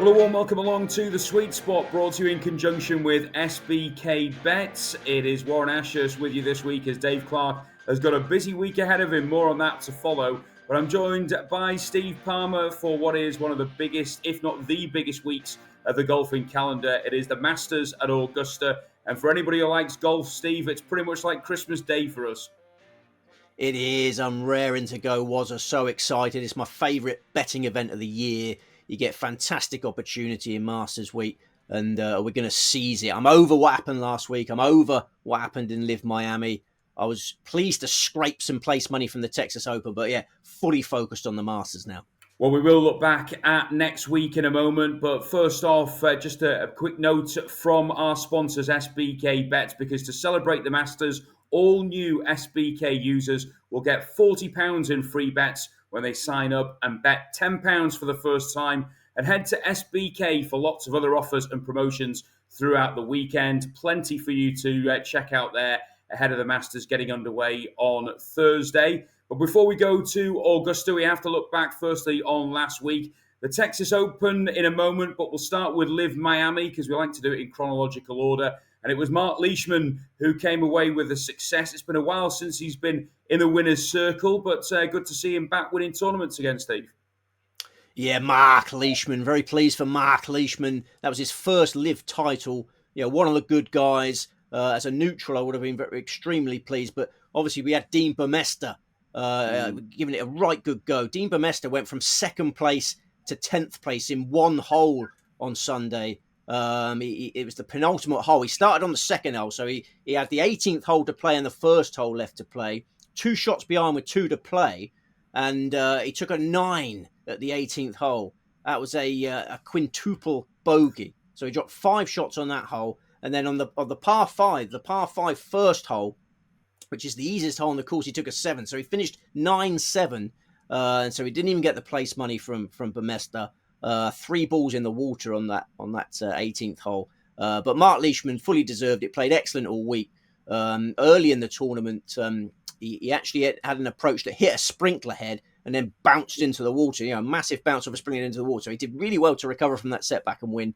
Well, a warm welcome along to The Sweet Spot, brought to you in conjunction with SBK Bets. It is Warren Ashurst with you this week as Dave Clark has got a busy week ahead of him. More on that to follow. But I'm joined by Steve Palmer for what is one of the biggest, if not the biggest weeks of the golfing calendar. It is the Masters at Augusta. And for anybody who likes golf, Steve, it's pretty much like Christmas Day for us. It is. I'm raring to go. Was so excited. It's my favourite betting event of the year. You get fantastic opportunity in Masters Week, and we're going to seize it. I'm over what happened last week. I'm over what happened in LIV Miami. I was pleased to scrape some place money from the Texas Open, but yeah, fully focused on the Masters now. Well, we will look back at next week in a moment, but first off, just a quick note from our sponsors, SBK Bets, because to celebrate the Masters, all new SBK users will get £40 in free bets when they sign up and bet £10 for the first time. And head to SBK for lots of other offers and promotions throughout the weekend. Plenty for you to check out there ahead of the Masters getting underway on Thursday. But before we go to Augusta, we have to look back firstly on last week. The Texas Open in a moment, but we'll start with LIV Miami because we like to do it in chronological order. And it was Mark Leishman who came away with the success. It's been a while since he's been in the winner's circle, but good to see him back winning tournaments again, Steve. Yeah, Mark Leishman. Very pleased for Mark Leishman. That was his first LIV title. You know, one of the good guys. As a neutral, I would have been extremely pleased. But obviously, we had Dean Burmester giving it a right good go. Dean Burmester went from second place to 10th place in one hole on Sunday. It was the penultimate hole. He started on the second hole, so he had the 18th hole to play and the first hole left to play. 2 shots behind with 2 to play, and he took a 9 at the 18th hole. That was a quintuple bogey. So he dropped 5 shots on that hole, and then on the par 5 first hole, which is the easiest hole on the course, he took a 7. So he finished 9-7, and so he didn't even get the place money from Burmester. 3 balls in the water on that 18th hole. But Mark Leishman fully deserved it, played excellent all week. Early in the tournament, he actually had an approach that hit a sprinkler head and then bounced into the water. You know, a massive bounce of a sprinkler into the water. So he did really well to recover from that setback and win.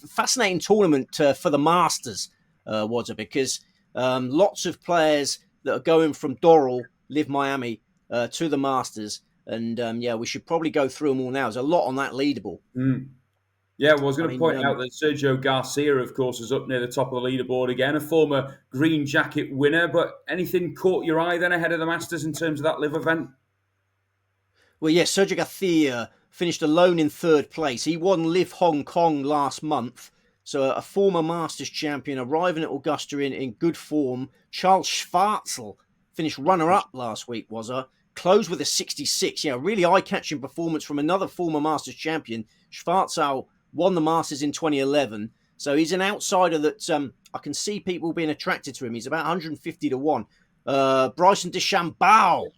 Fascinating tournament for the Masters, was it? Because lots of players that are going from Doral, LIV Miami, to the Masters. And we should probably go through them all now. There's a lot on that leaderboard. Yeah, well, I was going to point out that Sergio Garcia, of course, is up near the top of the leaderboard again, a former green jacket winner. But anything caught your eye then ahead of the Masters in terms of that LIV event? Well, yes, Sergio Garcia finished alone in 3rd place. He won LIV Hong Kong last month. So a former Masters champion arriving at Augusta in good form. Charles Schwartzel finished runner-up last week, closed with a 66. Really eye-catching performance from another former Masters champion. Schwartzel won the Masters in 2011. So he's an outsider that I can see people being attracted to him. He's about 150 to 1. Bryson DeChambeau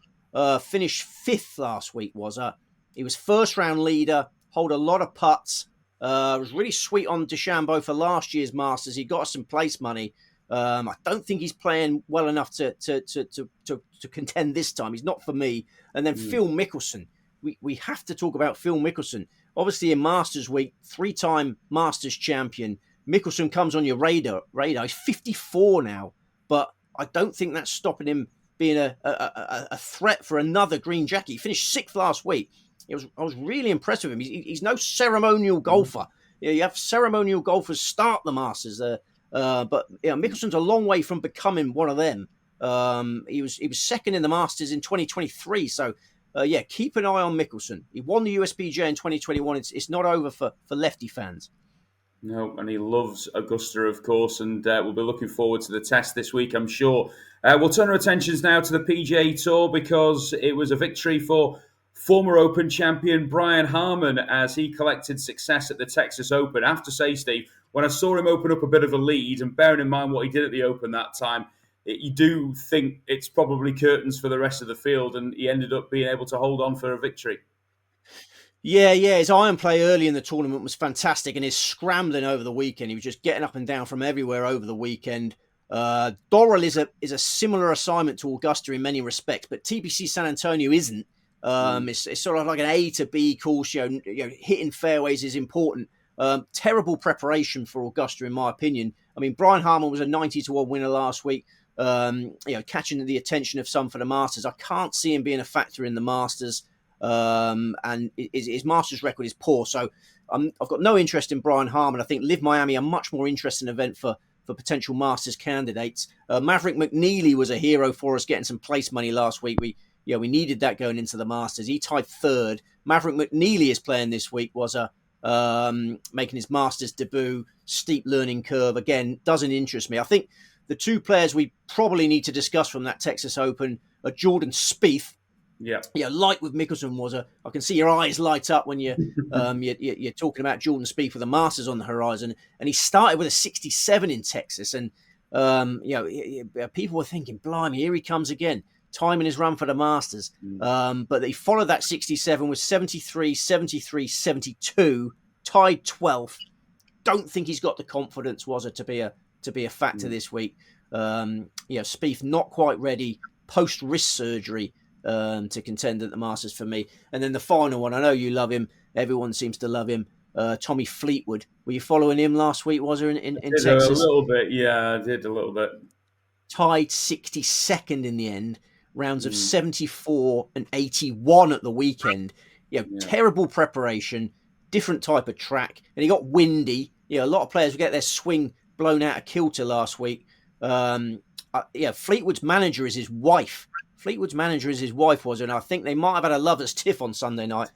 finished 5th last week, He was first-round leader, hold a lot of putts. Was really sweet on DeChambeau for last year's Masters. He got us some place money. I don't think he's playing well enough to contend this time. He's not for me. And then Phil Mickelson. We have to talk about Phil Mickelson. Obviously, in Masters Week, 3-time Masters champion. Mickelson comes on your radar. He's 54 now, but I don't think that's stopping him being a threat for another green jacket. He finished 6th last week. I was really impressed with him. He's no ceremonial golfer. You have ceremonial golfers start the Masters, but Mickelson's a long way from becoming one of them. He was second in the Masters in 2023. So, keep an eye on Mickelson. He won the USPGA in 2021. It's not over for lefty fans. No, and he loves Augusta, of course, and we'll be looking forward to the test this week, I'm sure. We'll turn our attentions now to the PGA Tour because it was a victory for former Open champion Brian Harman as he collected success at the Texas Open. I have to say, Steve, when I saw him open up a bit of a lead, and bearing in mind what he did at the Open that time, you do think it's probably curtains for the rest of the field, and he ended up being able to hold on for a victory. Yeah. His iron play early in the tournament was fantastic, and his scrambling over the weekend, he was just getting up and down from everywhere over the weekend. Doral is a similar assignment to Augusta in many respects, but TPC San Antonio isn't. It's sort of like an A to B course. Hitting fairways is important. Terrible preparation for Augusta, in my opinion. I mean, Brian Harman was a 90-1 winner last week. Catching the attention of some for the Masters. I can't see him being a factor in the Masters, and his Masters record is poor. So I've got no interest in Brian Harman. I think LIV Miami a much more interesting event for potential Masters candidates. Maverick McNeely was a hero for us, getting some place money last week. We needed that going into the Masters. He tied third. Maverick McNeely is playing this week. Was making his Masters debut. Steep learning curve. Again, doesn't interest me. I think the two players we probably need to discuss from that Texas Open are Jordan Spieth. Yeah. Like with Mickelson was I can see your eyes light up when you're talking about Jordan Spieth with the Masters on the horizon. And he started with a 67 in Texas. And, people were thinking, blimey, here he comes again, timing his run for the Masters. But he followed that 67 with 73, 73, 72, tied 12th. Don't think he's got the confidence, to be a factor this week. Spieth not quite ready, post-wrist surgery, to contend at the Masters for me. And then the final one, I know you love him. Everyone seems to love him. Tommy Fleetwood. Were you following him last week, was there, in Texas? A little bit, yeah, I did a little bit. Tied 62nd in the end. Rounds of 74 and 81 at the weekend. Terrible preparation, different type of track. And he got windy. A lot of players will get their swing blown out of kilter last week. Fleetwood's manager is his wife. And I think they might have had a lover's tiff on Sunday night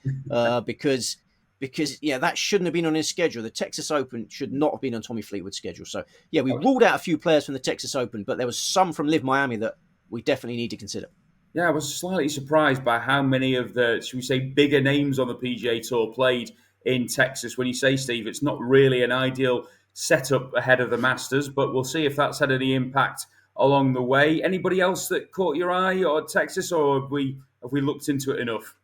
because that shouldn't have been on his schedule. The Texas Open should not have been on Tommy Fleetwood's schedule. So, we ruled out a few players from the Texas Open, but there was some from LIV Miami that we definitely need to consider. Yeah, I was slightly surprised by how many of the, should we say, bigger names on the PGA Tour played in Texas. When you say, Steve, it's not really an ideal setup ahead of the Masters, but we'll see if that's had any impact along the way. Anybody else that caught your eye or Texas, or have we looked into it enough?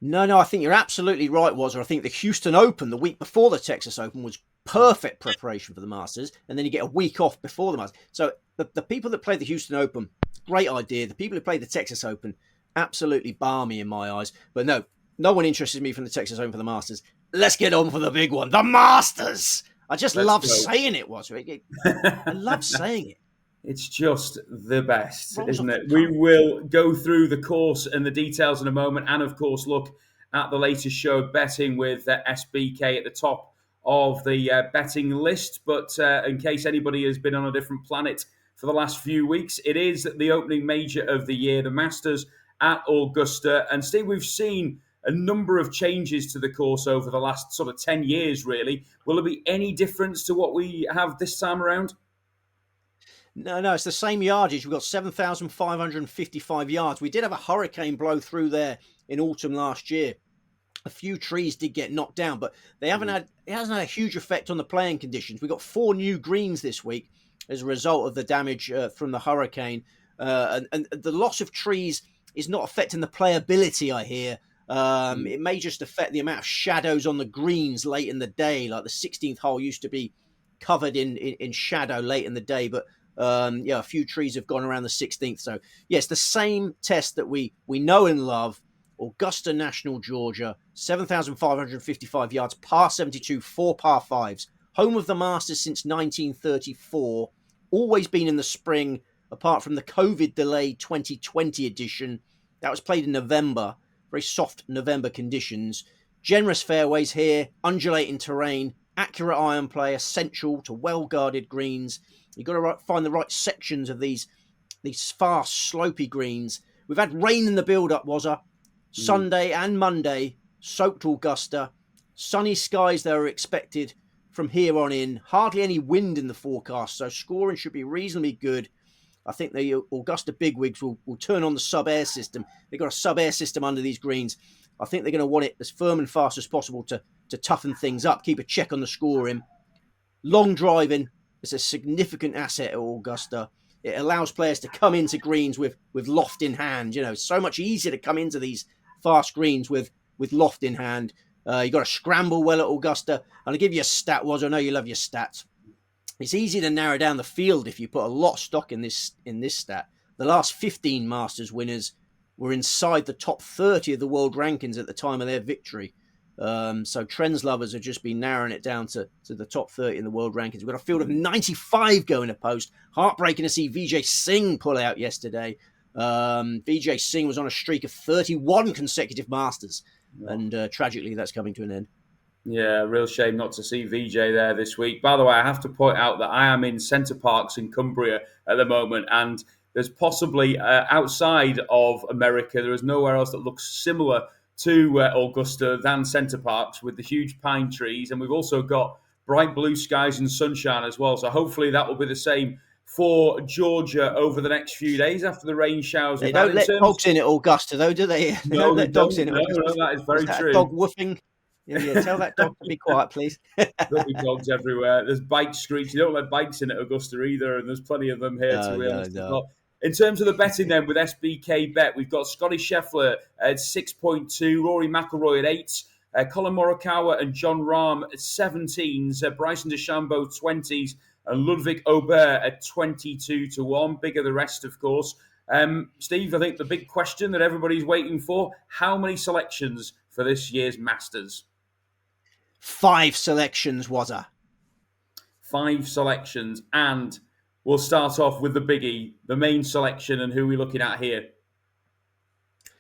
No, I think you're absolutely right, Wazzer. I think the Houston Open, the week before the Texas Open, was perfect preparation for the Masters, and then you get a week off before the Masters. So the people that played the Houston Open, great idea. The people who played the Texas Open, absolutely balmy in my eyes. But no one interested me from the Texas Open for the Masters. Let's get on for the big one, the Masters. I just love saying it, Wazzer. I love saying it. It's just the best, isn't it? We will go through the course and the details in a moment, and of course look at the latest show of betting with SBK at the top of the betting list. But in case anybody has been on a different planet for the last few weeks, it is the opening major of the year, the Masters at Augusta. And Steve, we've seen a number of changes to the course over the last sort of 10 years, really. Will there be any difference to what we have this time around? No, it's the same yardage. We've got 7,555 yards. We did have a hurricane blow through there in autumn last year. A few trees did get knocked down, but it hasn't had a huge effect on the playing conditions. We got 4 new greens this week as a result of the damage from the hurricane. And the loss of trees is not affecting the playability, I hear. It may just affect the amount of shadows on the greens late in the day. Like the 16th hole used to be covered in shadow late in the day, but a few trees have gone around the 16th. So, yes, the same test that we know and love. Augusta National, Georgia, 7,555 yards, par 72, 4 par 5s. Home of the Masters since 1934. Always been in the spring, apart from the COVID-delayed 2020 edition. That was played in November. Very soft November conditions. Generous fairways here, undulating terrain, accurate iron play, essential to well-guarded greens. You've got to find the right sections of these fast, slopey greens. We've had rain in the build-up, Sunday and Monday, soaked Augusta. Sunny skies that are expected from here on in. Hardly any wind in the forecast, so scoring should be reasonably good. I think the Augusta bigwigs will turn on the sub-air system. They've got a sub-air system under these greens. I think they're going to want it as firm and fast as possible to toughen things up, keep a check on the scoring. Long driving is a significant asset at Augusta. It allows players to come into greens with loft in hand. It's so much easier to come into these fast greens with loft in hand. You've got to scramble well at Augusta. And I'll give you a stat, I know you love your stats. It's easy to narrow down the field if you put a lot of stock in this stat. The last 15 Masters winners were inside the top 30 of the world rankings at the time of their victory. So trends lovers have just been narrowing it down to the top 30 in the world rankings. We've got a field of 95 going to post. Heartbreaking to see Vijay Singh pull out yesterday. Vijay Singh was on a streak of 31 consecutive Masters, and tragically that's coming to an end. Yeah, real shame not to see Vijay there this week. By the way, I have to point out that I am in Centre Parks in Cumbria at the moment, and there's possibly outside of America, there is nowhere else that looks similar to Augusta than Centre Parks, with the huge pine trees, and we've also got bright blue skies and sunshine as well. So hopefully that will be the same for Georgia over the next few days after the rain showers. They don't let dogs in at Augusta, though, do they? They don't let dogs in at Augusta. No, that is very true. Dog woofing. Yeah, tell that dog to be quiet, please. There'll be dogs everywhere. There's bike streets. You don't let bikes in at Augusta either, and there's plenty of them here, to be honest. No. In terms of the betting then, with SBK Bet, we've got Scotty Scheffler at 6.2, Rory McIlroy at 8, Colin Morikawa and John Rahm at 17s, Bryson DeChambeau 20s, and Ludwig Aubert at 22-1. Bigger the rest, of course. Steve, I think the big question that everybody's waiting for, how many selections for this year's Masters? 5 selections, Wazza. 5 selections, and we'll start off with the biggie, the main selection, and who we're looking at here.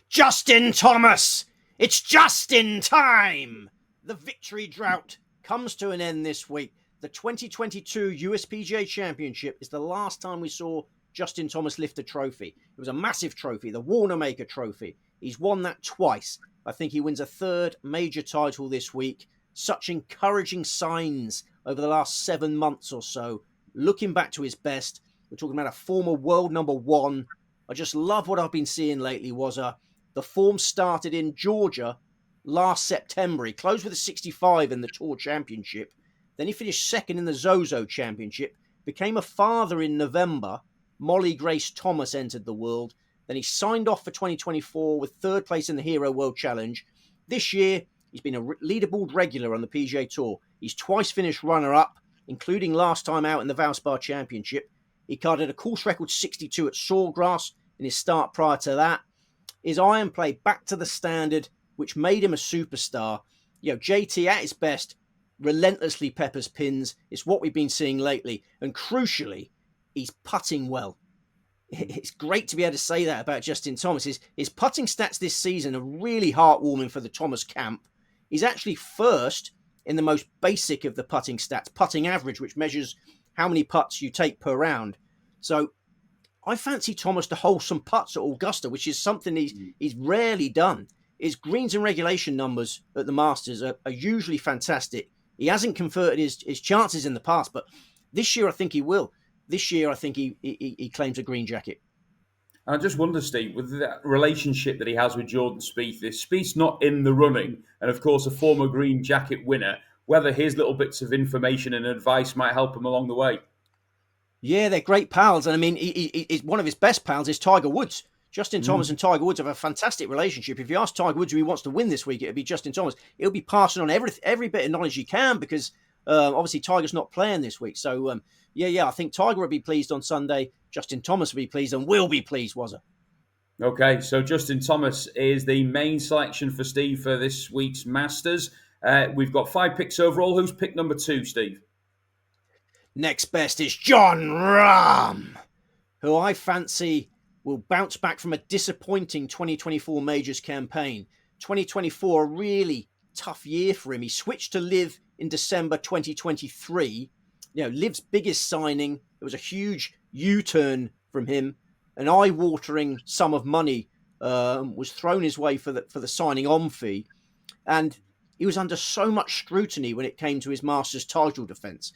Justin Thomas! It's just in time! The victory drought comes to an end this week. The 2022 USPGA Championship is the last time we saw Justin Thomas lift a trophy. It was a massive trophy, the Wanamaker Trophy. He's won that twice. I think he wins a 3rd major title this week. Such encouraging signs over the last 7 months or so. Looking back to his best, we're talking about a former world number 1. I just love what I've been seeing lately. The form started in Georgia last September. He closed with a 65 in the Tour Championship. Then he finished 2nd in the Zozo Championship. Became a father in November. Molly Grace Thomas entered the world. Then he signed off for 2024 with 3rd place in the Hero World Challenge. This year, he's been a leaderboard regular on the PGA Tour. He's twice finished runner-up, including last time out in the Valspar Championship. He carded a course record 62 at Sawgrass in his start prior to that. His iron play back to the standard, which made him a superstar. JT at his best relentlessly peppers pins. It's what we've been seeing lately. And crucially, he's putting well. It's great to be able to say that about Justin Thomas. His putting stats this season are really heartwarming for the Thomas camp. He's actually 1st in the most basic of the putting stats, putting average, which measures how many putts you take per round. So I fancy Thomas to hold some putts at Augusta, which is something he's rarely done. His greens and regulation numbers at the Masters are usually fantastic. He hasn't converted his chances in the past, but this year I think he will. This year, I think he claims a green jacket. I just wonder, Steve, with that relationship that he has with Jordan Spieth, if Spieth's not in the running, and of course a former green jacket winner, whether his little bits of information and advice might help him along the way. Yeah, they're great pals. And I mean, one of his best pals is Tiger Woods. Justin Thomas and Tiger Woods have a fantastic relationship. If you ask Tiger Woods who he wants to win this week, it'll be Justin Thomas. He'll be passing on every bit of knowledge he can because obviously Tiger's not playing this week. So, I think Tiger will be pleased on Sunday. Justin Thomas will be pleased and will be pleased, Wazza. Okay, so Justin Thomas is the main selection for Steve for this week's Masters. We've got 5 picks overall. Who's pick number 2, Steve? Next best is John Rahm, who I fancy will bounce back from a disappointing 2024 Majors campaign. 2024, a really tough year for him. He switched to LIV in December 2023. LIV's biggest signing. It was a huge U-turn from him. An eye-watering sum of money was thrown his way for the signing on fee. And he was under so much scrutiny when it came to his Masters title defence.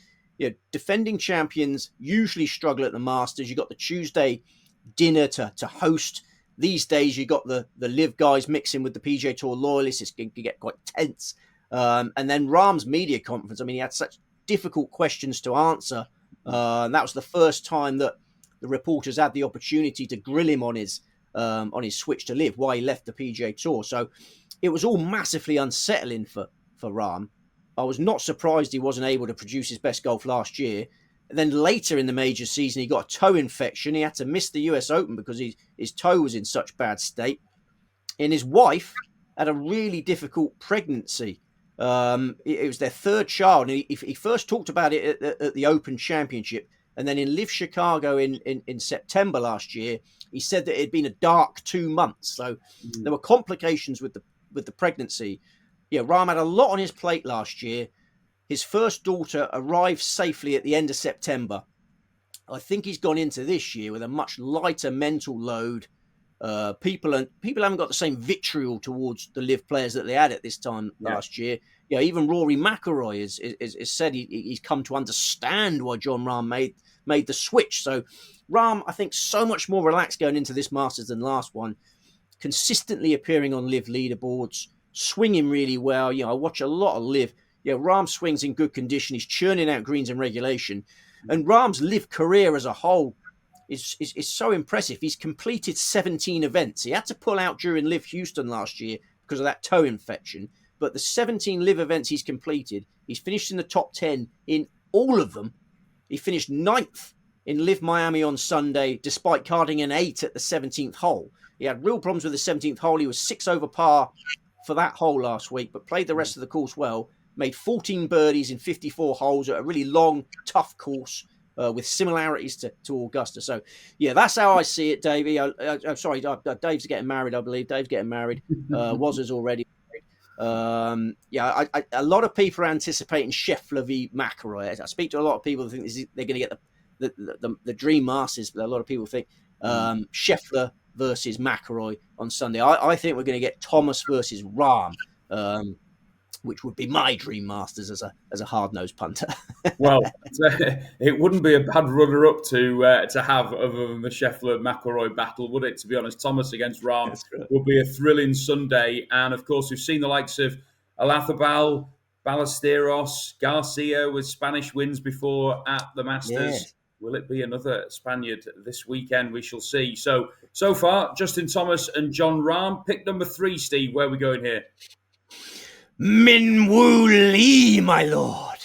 Defending champions usually struggle at the Masters. You got the Tuesday dinner to host. These days, you got the LIV guys mixing with the PGA Tour loyalists. It can get quite tense. And then Rahm's media conference. I mean, he had such difficult questions to answer. And that was the first time that the reporters had the opportunity to grill him on his switch to LIV, why he left the PGA Tour. So it was all massively unsettling for Rahm. I was not surprised he wasn't able to produce his best golf last year. And then later in the major season, he got a toe infection. He had to miss the US Open because his toe was in such bad state. And his wife had a really difficult pregnancy. It was their third child. And he first talked about it at the Open Championship. And then in LIV Chicago in September last year, he said that it had been a dark 2 months. So there were complications with the pregnancy. Yeah, Rahm had a lot on his plate last year. His first daughter arrived safely at the end of September. I think he's gone into this year with a much lighter mental load. People haven't got the same vitriol towards the LIV players that they had at this time last year. Yeah, even Rory McIlroy has said he's come to understand why Jon Rahm made the switch. So Rahm, I think, so much more relaxed going into this Masters than last one. Consistently appearing on LIV leaderboards, swinging really well. I watch a lot of LIV. Rahm swings in good condition. He's churning out greens in regulation. And Rahm's LIV career as a whole is so impressive. He's completed 17 events. He had to pull out during LIV Houston last year because of that toe infection. But the 17 LIV events he's completed, he's finished in the top 10 in all of them. He finished 9th in LIV Miami on Sunday, despite carding an 8 at the 17th hole. He had real problems with the 17th hole. He was 6 over par for that hole last week, but played the rest of the course well. Made 14 birdies in 54 holes at a really long, tough course with similarities to Augusta. So, yeah, that's how I see it, Davey. I'm sorry, Dave's getting married, I believe. Dave's getting married. Was already married. A lot of people are anticipating Scheffler v. McIlroy. I speak to a lot of people who think they're going to get the Dream Masters, but a lot of people think Scheffler versus McIlroy on Sunday. I think we're going to get Thomas versus Rahm. Which would be my Dream Masters as a hard-nosed punter. Well, it wouldn't be a bad runner-up to have other than the Scheffler-McIlroy battle, would it? To be honest, Thomas against Rahm would be a thrilling Sunday. And, of course, we've seen the likes of Olazabal, Ballesteros, Garcia with Spanish wins before at the Masters. Yeah. Will it be another Spaniard this weekend? We shall see. So far, Justin Thomas and Jon Rahm. Pick number 3, Steve. Where are we going here? Min Woo Lee, my lord.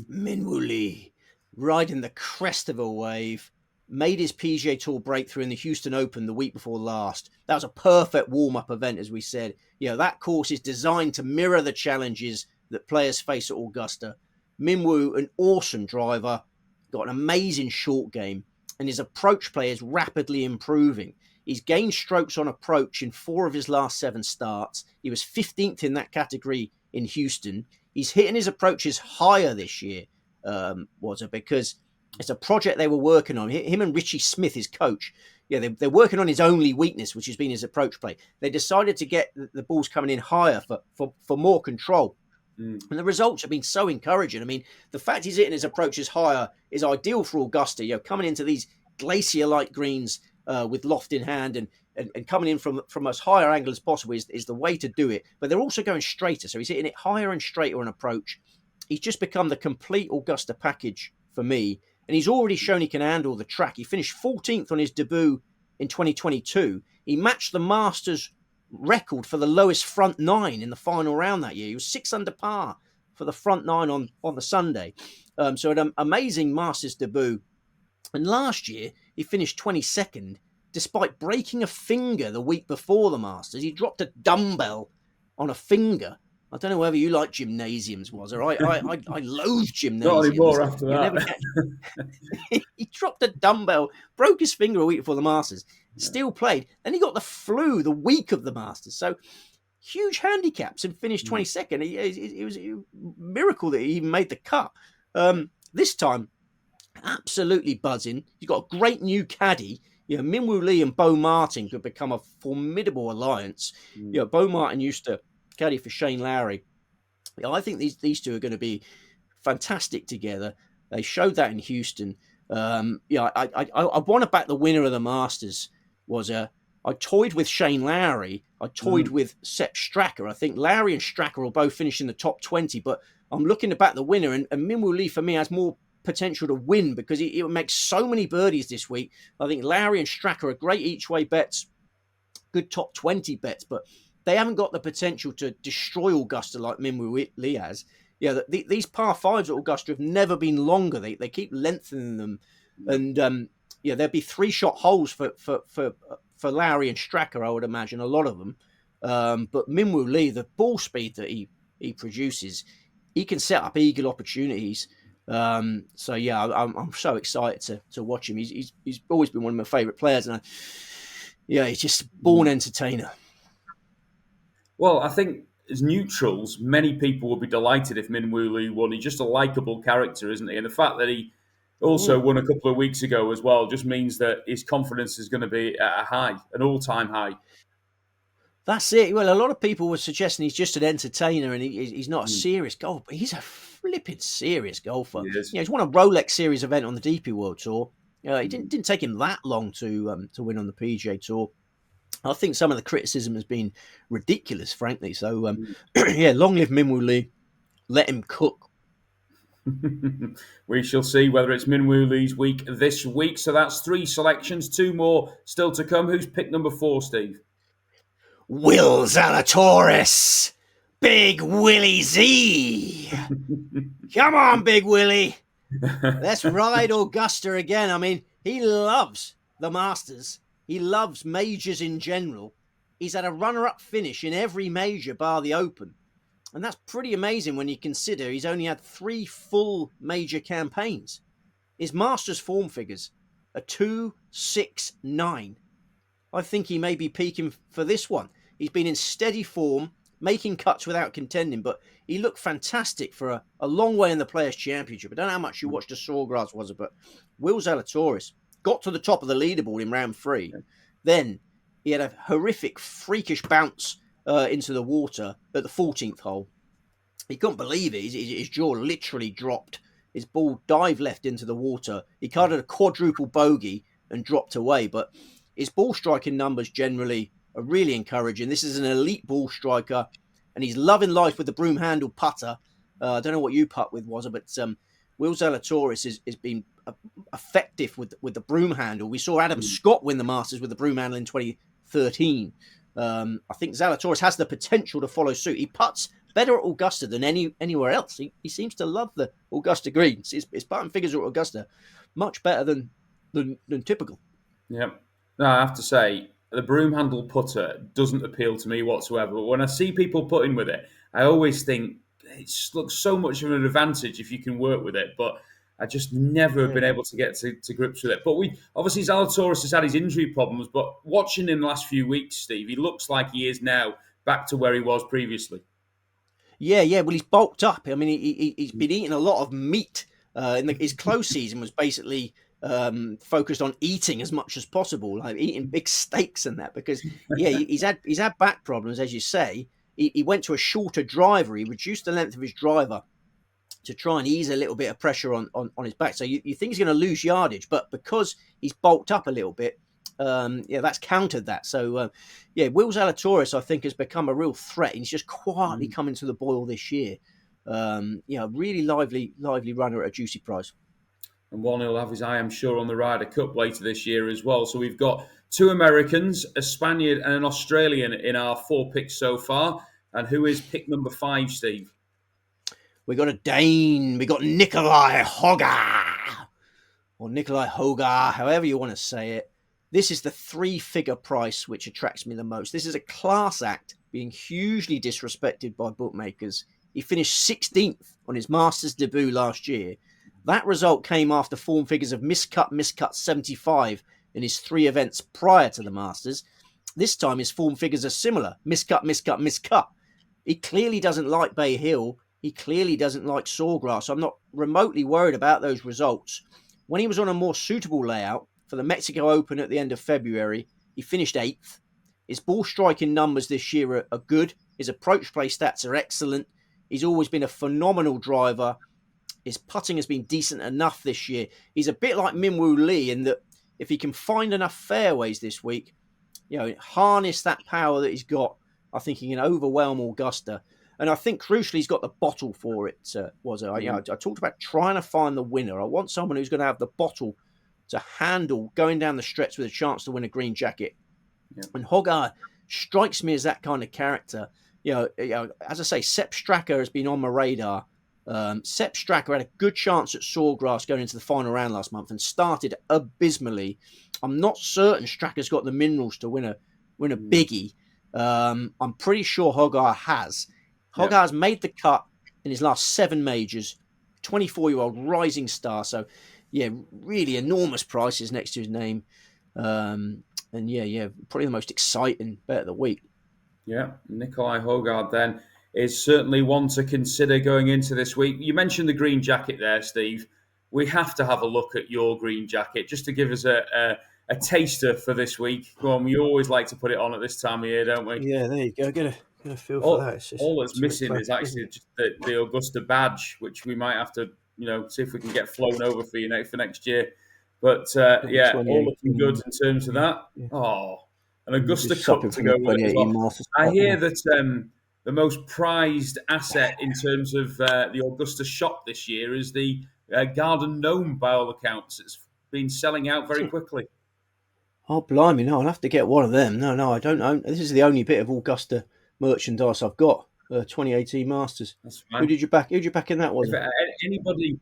Min Woo Lee, riding the crest of a wave, made his PGA Tour breakthrough in the Houston Open the week before last. That was a perfect warm-up event, as we said. That course is designed to mirror the challenges that players face at Augusta. Min Woo, an awesome driver, got an amazing short game, and his approach play is rapidly improving. He's gained strokes on approach in 4 of his last 7 starts. He was 15th in that category in Houston. He's hitting his approaches higher this year, because it's a project they were working on. Him and Richie Smith, his coach, they're working on his only weakness, which has been his approach play. They decided to get the balls coming in higher for more control. And the results have been so encouraging. I mean, the fact he's hitting his approaches higher is ideal for Augusta. Coming into these glacier-like greens with loft in hand and coming in from as higher angle as possible is the way to do it. But they're also going straighter. So he's hitting it higher and straighter on approach. He's just become the complete Augusta package for me. And he's already shown he can handle the track. He finished 14th on his debut in 2022. He matched the Masters record for the lowest front 9 in the final round that year. He was 6 under par for the front 9 on the Sunday. So an amazing Masters debut. And last year, he finished 22nd, despite breaking a finger the week before the Masters. He dropped a dumbbell on a finger. I don't know whether you like gymnasiums, or I loathe gymnasiums. Not anymore after that. He dropped a dumbbell, broke his finger a week before the Masters, still played. Then he got the flu the week of the Masters. So huge handicaps and finished 22nd. It was a miracle that he even made the cut. This time, absolutely buzzing. He's got a great new caddy. Min Woo Lee and Bo Martin could become a formidable alliance. Bo Martin used to caddy for Shane Lowry. I think these two are going to be fantastic together. They showed that in Houston. I want to back the winner of the Masters. I toyed with Shane Lowry. I toyed with Sepp Straka. I think Lowry and Straka will both finish in the top 20, but I'm looking to back the winner. And Min Woo Lee, for me, has more potential to win because he makes so many birdies this week. I think Lowry and Straka are great each-way bets, good top 20 bets, but they haven't got the potential to destroy Augusta like Min Woo Lee has. These par 5s at Augusta have never been longer. They keep lengthening them. And there'd be 3-shot holes for for Lowry and Stracker, I would imagine, a lot of them. But Minwoo Lee, the ball speed that he produces, he can set up eagle opportunities. So yeah, I'm so excited to watch him. He's always been one of my favourite players, and he's just a born entertainer. Well, I think as neutrals, many people would be delighted if Minwoo Lee won. He's just a likable character, isn't he? And the fact that he also won a couple of weeks ago as well just means that his confidence is going to be at a high, an all-time high. That's it. Well, a lot of people were suggesting he's just an entertainer and he's not a serious golfer, but he's a flipping serious golfer. He's won a Rolex Series event on the DP World Tour. It didn't take him that long to win on the PGA Tour. I think some of the criticism has been ridiculous, frankly. So, long live Minwoo Lee. Let him cook. We shall see whether it's Minwoo Lee's week this week. So that's 3 selections, 2 more still to come. Who's pick number 4, Steve? Will Zalatoris. Big Willie Z. Come on, Big Willie. Let's ride Augusta again. I mean, he loves the Masters. He loves majors in general. He's had a runner-up finish in every major bar the Open. And that's pretty amazing when you consider he's only had 3 full major campaigns. His Masters form figures are 2, 6, 9. I think he may be peaking for this one. He's been in steady form, making cuts without contending, but he looked fantastic for a long way in the Players' Championship. I don't know how much you watched the Sawgrass, was it? But Will Zalatoris got to the top of the leaderboard in round 3. Then he had a horrific, freakish bounce into the water at the 14th hole. He couldn't believe it. His jaw literally dropped. His ball dived left into the water. He carded a quadruple bogey and dropped away. But his ball striking numbers generally are really encouraging. This is an elite ball striker, and he's loving life with the broom handle putter. I don't know what you putt with, was it, but Will Zalatoris has been effective with the broom handle. We saw Adam Scott win the Masters with the broom handle in 2013. I think Zalatoris has the potential to follow suit. He putts better at Augusta than anywhere else. He seems to love the Augusta greens. His putting figures at Augusta much better than typical. Yeah, no, I have to say the broom handle putter doesn't appeal to me whatsoever. But when I see people putting with it, I always think it looks so much of an advantage if you can work with it. But I just never have been able to get to grips with it. But obviously Zalatoris has had his injury problems, but watching in the last few weeks, Steve, he looks like he is now back to where he was previously. Yeah. Well, he's bulked up. I mean, he's been eating a lot of meat. His close season was basically focused on eating as much as possible, like eating big steaks and that. Because he's had back problems, as you say. He went to a shorter driver. He reduced the length of his driver to try and ease a little bit of pressure on his back. So you think he's going to lose yardage, but because he's bulked up a little bit, that's countered that. So, Will Zalatoris, I think, has become a real threat. He's just quietly coming to the boil this year. Really lively runner at a juicy price. And one he'll have his eye, I'm sure, on the Ryder Cup later this year as well. So we've got 2 Americans, a Spaniard and an Australian in our 4 picks so far. And who is pick number 5, Steve? We got a Dane. We got Nikolai Hoga. Or Nikolai Hoga, however you want to say it. This is the 3-figure price which attracts me the most. This is a class act being hugely disrespected by bookmakers. He finished 16th on his Masters debut last year. That result came after form figures of miscut 75 in his 3 events prior to the Masters. This time his form figures are similar. Miscut. He clearly doesn't like Bay Hill. He clearly doesn't like Sawgrass. I'm not remotely worried about those results. When he was on a more suitable layout for the Mexico Open at the end of February, he finished 8th. His ball striking numbers this year are good. His approach play stats are excellent. He's always been a phenomenal driver. His putting has been decent enough this year. He's a bit like Minwoo Lee in that if he can find enough fairways this week, harness that power that he's got, I think he can overwhelm Augusta. And I think crucially, he's got the bottle for it, I talked about trying to find the winner. I want someone who's going to have the bottle to handle going down the stretch with a chance to win a green jacket. Yeah. And Hogarth strikes me as that kind of character. As I say, Sepp Straka has been on my radar. Sepp Straka had a good chance at Sawgrass going into the final round last month and started abysmally. I'm not certain Stracker's got the minerals to win a biggie. I'm pretty sure Hogarth has. Hogarth's made the cut in his last 7 majors. 24-year-old rising star. So, yeah, really enormous prices next to his name. And probably the most exciting bet of the week. Yeah, Nikolai Hogard then is certainly one to consider going into this week. You mentioned the green jacket there, Steve. We have to have a look at your green jacket just to give us a taster for this week. Go on, we always like to put it on at this time of year, don't we? Yeah, there you go. Get a feel for that. All that's It's a bit missing is classic, isn't actually it? just the Augusta badge, which we might have to, see if we can get flown over for you for next year. But Got the all looking good 2018. in terms of that. Yeah. Oh, an I'm Augusta just Cup suffering to from go the with it as 2018 well. Masters. I Cup hear now. that the most prized asset in terms of the Augusta shop this year is the Garden Gnome, by all accounts. It's been selling out very quickly. Oh, blimey, no, I'll have to get one of them. No, I don't own. This is the only bit of Augusta merchandise I've got. 2018 Masters. That's Who fine. did you back? Who'd you back in that, was If it? anybody,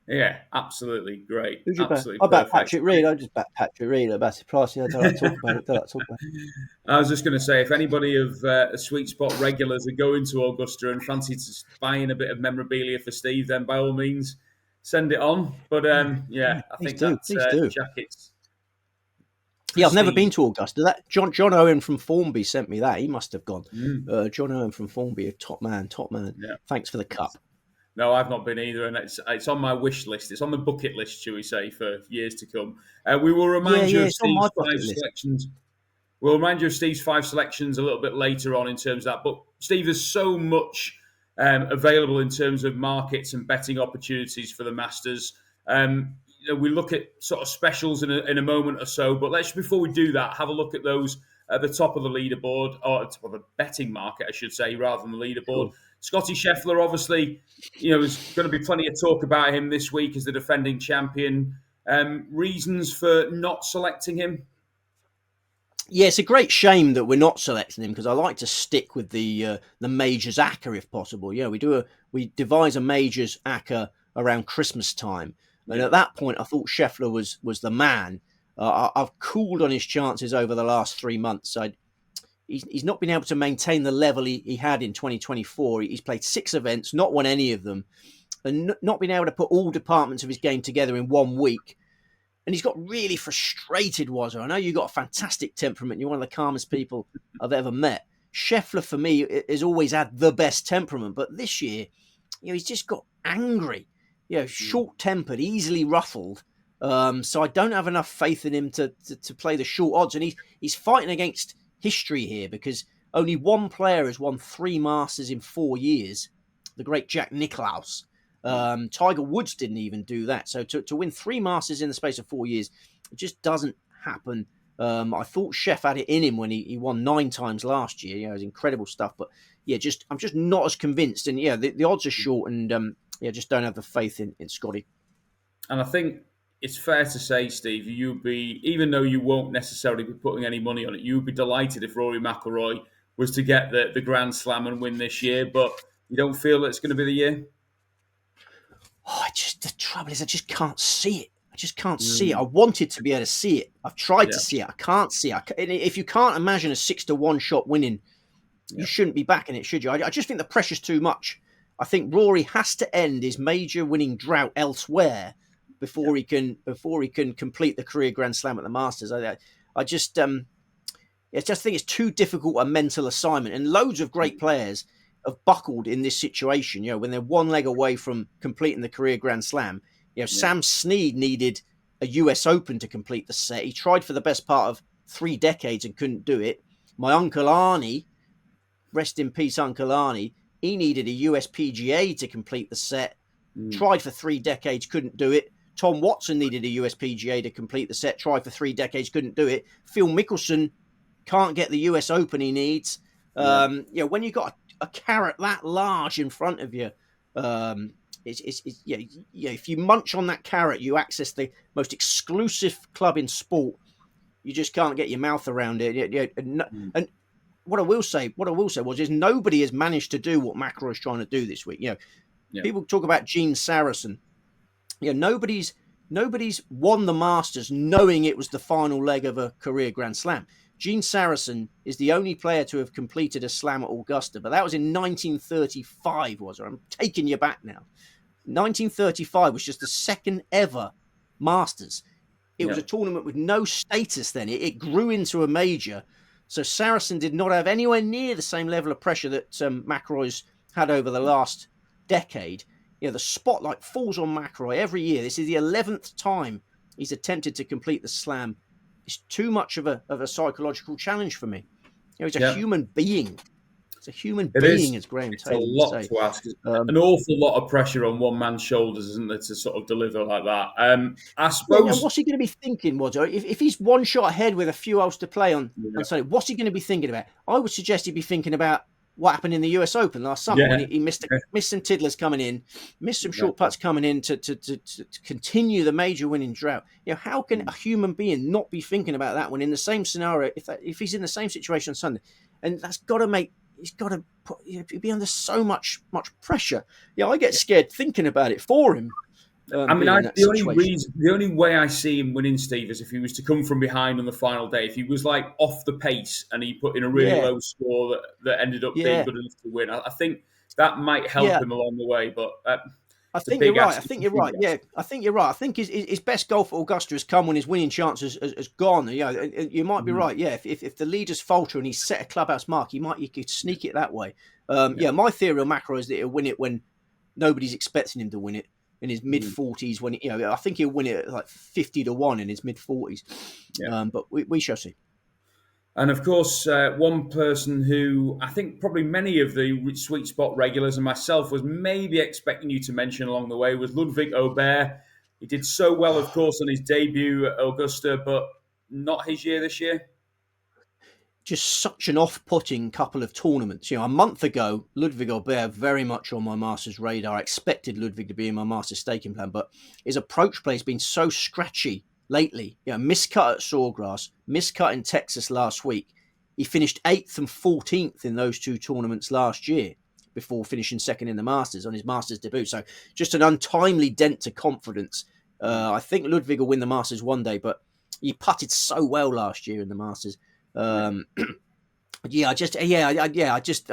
yeah, absolutely great, Who'd you back? absolutely I backed perfect. Patrick Reed. I just backed Patrick Reed at Bassett Price. I don't like to talk about it. I was just going to say, if anybody of Sweet Spot regulars are going to Augusta and fancy buying a bit of memorabilia for Steve, then by all means, send it on. But Yeah, I please think do. that Please do. jacket's Yeah, I've never been prestige. to Augusta. That John Owen from Formby sent me that. He must have gone. Mm, John Owen from Formby, a top man. yeah. Thanks for the cup. No, I've not been either, and it's on my wish list. It's on the bucket list, shall we say, for years to come. We will Yeah, remind you of it's on my Steve's 5 bucket list. selections. We'll remind you of Steve's 5 selections a little bit later on in terms of that. But Steve, there's so much available in terms of markets and betting opportunities for the Masters. We look at sort of specials in a moment or so, but let's before we do that, have a look at those at the top of the leaderboard, or at the top of the betting market, I should say, rather than the leaderboard. Sure. Scotty Scheffler, obviously, there's going to be plenty of talk about him this week as the defending champion. Reasons for not selecting him? Yeah, it's a great shame that we're not selecting him because I like to stick with the majors ACCA if possible. Yeah, we devise a majors ACCA around Christmas time, and at that point I thought Scheffler was the man. I've cooled on his chances over the last 3 months. He's not been able to maintain the level he had in 2024. He's played 6 events, not won any of them, and not been able to put all departments of his game together in 1 week. And he's got really frustrated, Wazza. I know you've got a fantastic temperament. You're one of the calmest people I've ever met. Scheffler, for me, has always had the best temperament. But this year, he's just got angry, short-tempered, easily ruffled. So I don't have enough faith in him to play the short odds. And he's fighting against history here because only one player has won 3 Masters in 4 years, the great Jack Nicklaus. Tiger Woods didn't even do that. So to win 3 Masters in the space of 4 years, it just doesn't happen. I thought Sheff had it in him when he won 9 times last year. It was incredible stuff. But I'm just not as convinced. And the odds are short, and just don't have the faith in Scotty. And I think it's fair to say, Steve, you'd be, even though you won't necessarily be putting any money on it, you'd be delighted if Rory McIlroy was to get the Grand Slam and win this year. But you don't feel that it's going to be the year? The trouble is I just can't see it. I just can't see it. I wanted to be able to see it. I've tried to see it. I can't see it. If you can't imagine a 6-1 shot winning, you shouldn't be backing it, should you? I just think the pressure's too much. I think Rory has to end his major winning drought elsewhere before he can complete the career Grand Slam at the Masters. I just think it's too difficult a mental assignment, and loads of great players have buckled in this situation. When they're 1 leg away from completing the career Grand Slam. Sam Snead needed a US Open to complete the set. He tried for the best part of 3 decades and couldn't do it. My Uncle Arnie, rest in peace, Uncle Arnie, he needed a US PGA to complete the set. Tried for 3 decades, couldn't do it. Tom Watson needed a US PGA to complete the set. Tried for 3 decades, couldn't do it. Phil Mickelson can't get the US Open he needs. When you got a carrot that large in front of you, if you munch on that carrot, you access the most exclusive club in sport. You just can't get your mouth around it. And what I will say is nobody has managed to do what McIlroy is trying to do this week. People talk about Gene Saracen. Nobody's Nobody's won the Masters knowing it was the final leg of a career Grand Slam. Gene Sarazen is the only player to have completed a slam at Augusta, but that was in 1935, was it? I'm taking you back now. 1935 was just the second ever Masters. It was a tournament with no status then. It grew into a major. So Saracen did not have anywhere near the same level of pressure that McIlroy's had over the last decade. The spotlight falls on McIlroy every year. This is the 11th time he's attempted to complete the slam. It's too much of a psychological challenge for me. He's a human being. It's a human being, as Graham Taylor would say. It's a lot to ask. An awful lot of pressure on one man's shoulders, isn't there, to sort of deliver like that? I suppose. Yeah, and what's he going to be thinking, Roger? If he's one shot ahead with a few holes to play on Sunday, what's he going to be thinking about? I would suggest he'd be thinking about what happened in the US Open last summer when he missed some tiddlers coming in, missed some short putts coming in to continue the major winning drought. How can a human being not be thinking about that when in the same scenario, if he's in the same situation on Sunday? And that's got to make, he's got to be under so much pressure. I get scared thinking about it for him. The only way I see him winning, Steve, is if he was to come from behind on the final day. If he was like off the pace and he put in a really low score that ended up being good enough to win, I think that might help him along the way. But I think you're right. Yeah, I think you're right. I think his best golf at Augusta has come when his winning chance has gone. You might be right. Yeah, if the leaders falter and he's set a clubhouse mark, you could sneak it that way. My theory on McIlroy is that he'll win it when nobody's expecting him to win it. In his mid-40s, when I think he'll win it at like 50-1 in his mid-40s. But we shall see. And of course, one person who I think probably many of the Sweet Spot regulars and myself was maybe expecting you to mention along the way was Ludwig Aubert. He did so well, of course, on his debut at Augusta, but not his year this year. Just such an off-putting couple of tournaments. A month ago, Ludwig Aubert very much on my Masters radar. I expected Ludwig to be in my Masters staking plan, but his approach play has been so scratchy lately. Miscut at Sawgrass, miscut in Texas last week. He finished 8th and 14th in those two tournaments last year before finishing second in the Masters on his Masters debut. So just an untimely dent to confidence. I think Ludwig will win the Masters one day, but he putted so well last year in the Masters. I've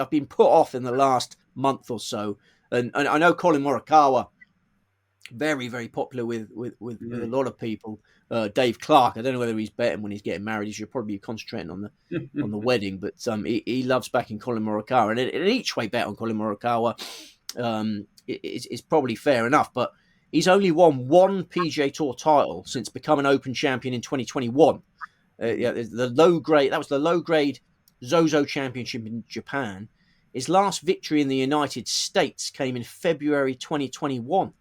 been put off in the last month or so, and I know Colin Morikawa, very, very popular with a lot of people. Dave Clark, I don't know whether he's betting when he's getting married. He should probably be concentrating on the wedding, but he loves backing Colin Morikawa, and an each way bet on Colin Morikawa is probably fair enough. But he's only won one PGA Tour title since becoming Open champion in 2021. The low grade Zozo Championship in Japan. His last victory in the United States came in February 2021.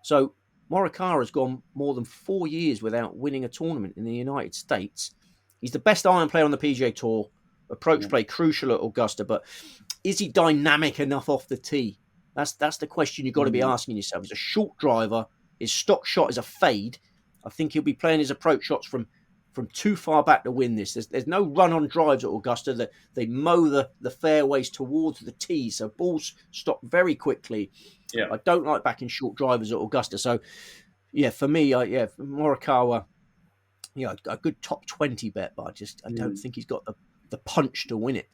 So Morikawa has gone more than 4 years without winning a tournament in the United States. He's the best iron player on the PGA Tour. Approach play crucial at Augusta, but is he dynamic enough off the tee? That's the question you've got to be asking yourself. He's a short driver. His stock shot is a fade. I think he'll be playing his approach shots from too far back to win this. There's no run-on drives at Augusta. They mow the fairways towards the tee, so balls stop very quickly. I don't like backing short drivers at Augusta. So, for me, Morikawa, a good top 20 bet, but I don't think he's got the punch to win it.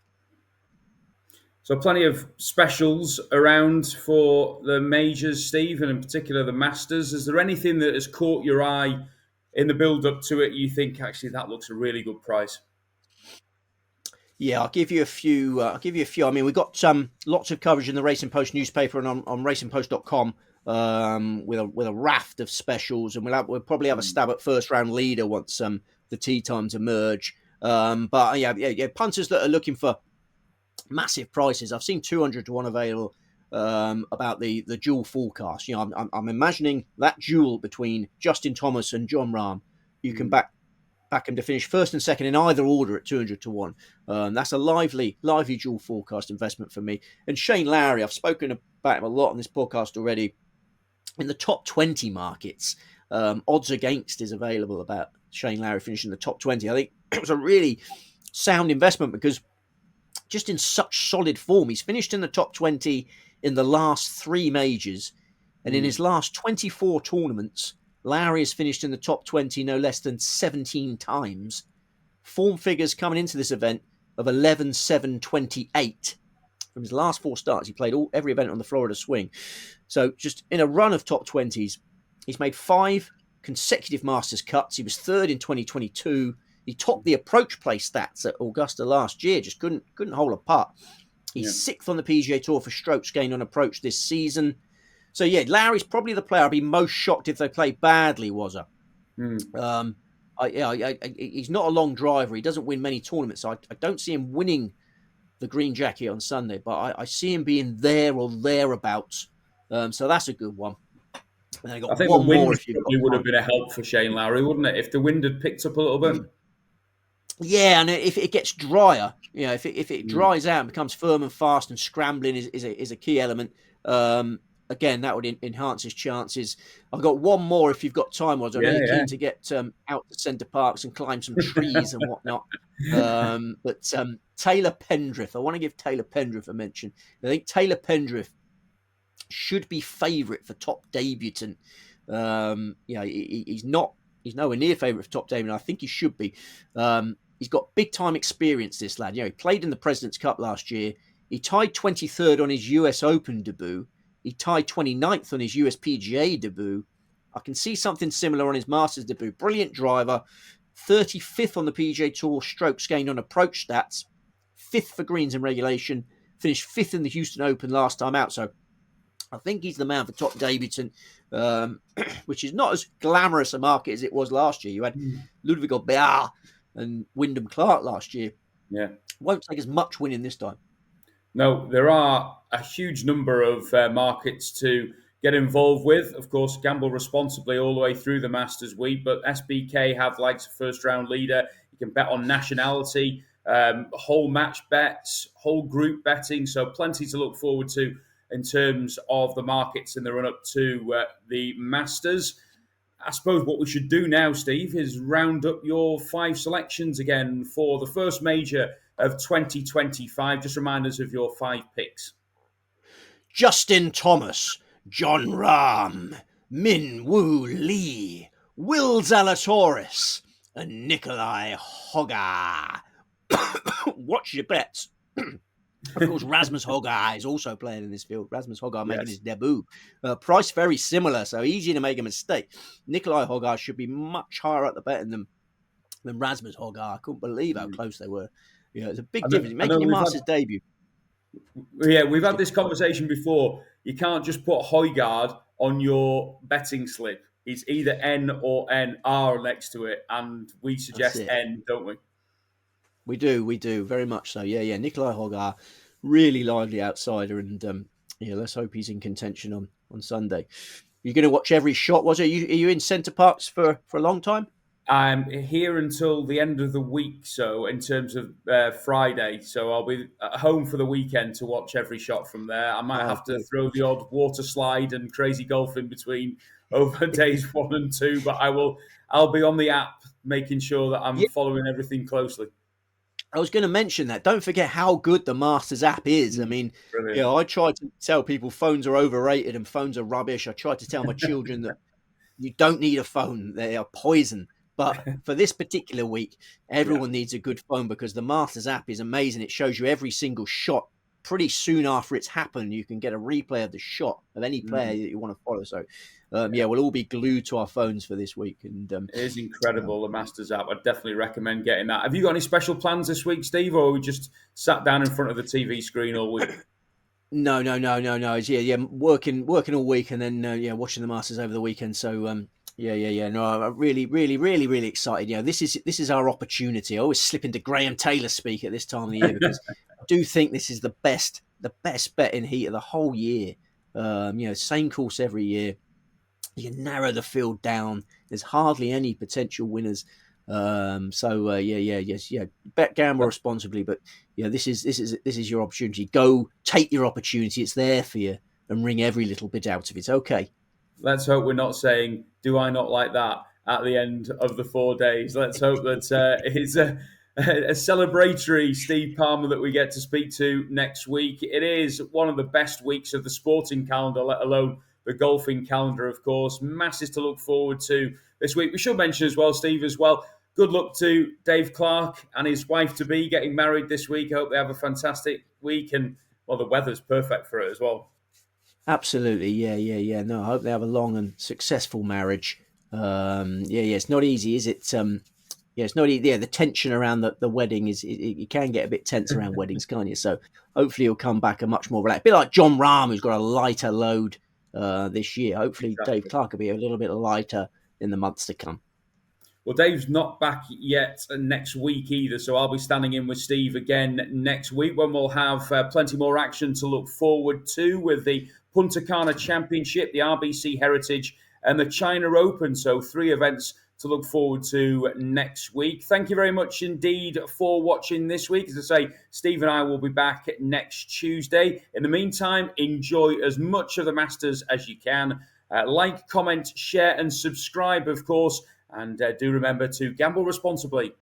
So plenty of specials around for the majors, Steve, and in particular the Masters. Is there anything that has caught your eye in the build-up to it, you think, actually, that looks a really good price? Yeah, I'll give you a few. I mean, we've got lots of coverage in the Racing Post newspaper and on racingpost.com with a raft of specials, and we'll probably have a stab at first-round leader once the tee times emerge. But punters that are looking for massive prices. I've seen 200-1 available about the dual forecast. I'm imagining that duel between Justin Thomas and Jon Rahm. You can back him to finish first and second in either order at 200-1. That's a lively dual forecast investment for me. And Shane Lowry, I've spoken about him a lot on this podcast already. In the top 20 markets, odds against is available about Shane Lowry finishing the top 20. I think it was a really sound investment because just in such solid form. He's finished in the top 20 in the last 3 majors. And in his last 24 tournaments, Lowry has finished in the top 20 no less than 17 times. Form figures coming into this event of 11-7-28. From his last 4 starts, he played every event on the Florida swing. So just in a run of top 20s, he's made 5 consecutive Masters cuts. He was 3rd in 2022. He topped the approach play stats at Augusta last year, just couldn't hold a putt. He's 6th on the PGA Tour for strokes gained on approach this season. So, yeah, Lowry's probably the player I'd be most shocked if they play badly, was I? He's not a long driver. He doesn't win many tournaments. So I don't see him winning the green jacket on Sunday, but I see him being there or thereabouts. So that's a good one. And then I think one the wind more if you've probably got would have been a help for Shane Lowry, wouldn't it? If the wind had picked up a little bit. Yeah, and if it gets drier, if it dries out and becomes firm and fast, and scrambling is a key element. Again, that would enhance his chances. I've got one more if you've got time, was I know you're keen to get out to Centre Parks and climb some trees and whatnot. But Taylor Pendrith, I want to give Taylor Pendrith a mention. I think Taylor Pendrith should be favourite for top debutant. He's nowhere near favourite for top debutant. I think he should be. He's got big time experience, this lad. He played in the President's Cup last year. He tied 23rd on his US Open debut. He tied 29th on his US PGA debut. I can see something similar on his Masters debut. Brilliant driver. 35th on the PGA Tour strokes gained on approach stats. 5th for greens in regulation. Finished 5th in the Houston Open last time out. So I think he's the man for top debutant, which is not as glamorous a market as it was last year. You had Ludwig Aubert and Wyndham Clark last year. Yeah. Won't take as much winning this time. No, there are a huge number of markets to get involved with. Of course, gamble responsibly all the way through the Masters week, but SBK have likes a first-round leader. You can bet on nationality, whole match bets, whole group betting, so plenty to look forward to in terms of the markets in the run-up to the Masters. I suppose what we should do now, Steve, is round up your 5 selections again for the first major of 2025. Just remind us of your 5 picks. Justin Thomas, John Rahm, Min Woo Lee, Will Zalatoris, and Nikolai Hoga. Watch your bets. Of course, Rasmus Højgaard is also playing in this field. Rasmus Højgaard making his debut. Price very similar, so easy to make a mistake. Nikolai Højgaard should be much higher at the betting than Rasmus Højgaard. I couldn't believe how close they were. It's a big difference. Making your Masters debut. Yeah, we've had this conversation before. You can't just put Højgaard on your betting slip. It's either N or NR next to it, and we suggest N, don't we? We do, very much so. Yeah. Nikolai Højgaard, really lively outsider, and let's hope he's in contention on Sunday. You're going to watch every shot, was it? Are you in Centre Parks for a long time? I'm here until the end of the week, so in terms of Friday. So I'll be at home for the weekend to watch every shot from there. I might have to throw the odd water slide and crazy golf in between over days 1 and 2, but I'll be on the app making sure that I'm following everything closely. I was going to mention that. Don't forget how good the Masters app is. I mean, I try to tell people phones are overrated and phones are rubbish. I try to tell my children that you don't need a phone. They are poison. But for this particular week, everyone needs a good phone because the Masters app is amazing. It shows you every single shot. Pretty soon after it's happened, you can get a replay of the shot of any player that you want to follow. So, we'll all be glued to our phones for this week. And it is incredible, the Masters app. I'd definitely recommend getting that. Have you got any special plans this week, Steve, or we just sat down in front of the TV screen all week? No. It's, working all week and then watching the Masters over the weekend. So no, I'm really excited. This is our opportunity. I always slip into Graham Taylor speak at this time of the year because I do think this is the best betting heat of the whole year. Same course every year. You can narrow the field down. There's hardly any potential winners. Bet, gamble responsibly. But this is your opportunity. Go take your opportunity. It's there for you, and wring every little bit out of it. Okay. Let's hope we're not saying, do I not like that at the end of the 4 days. Let's hope that it's a celebratory Steve Palmer that we get to speak to next week. It is one of the best weeks of the sporting calendar, let alone the golfing calendar, of course. Masses to look forward to this week. We should mention as well, Steve, as well, good luck to Dave Clark and his wife-to-be getting married this week. I hope they have a fantastic week, and, well, the weather's perfect for it as well. Absolutely, yeah. No, I hope they have a long and successful marriage. It's not easy, is it? It's not easy. Yeah, the tension around the wedding you can get a bit tense around weddings, can't you? So hopefully he'll come back a much more relaxed. A bit like John Rahm, who's got a lighter load this year. Hopefully Exactly. Dave Clark will be a little bit lighter in the months to come. Well, Dave's not back yet next week either, so I'll be standing in with Steve again next week when we'll have plenty more action to look forward to with the Punta Cana Championship, the RBC Heritage, and the China Open. So 3 events to look forward to next week. Thank you very much indeed for watching this week. As I say, Steve and I will be back next Tuesday. In the meantime, enjoy as much of the Masters as you can. Like, comment, share, and subscribe, of course. And do remember to gamble responsibly.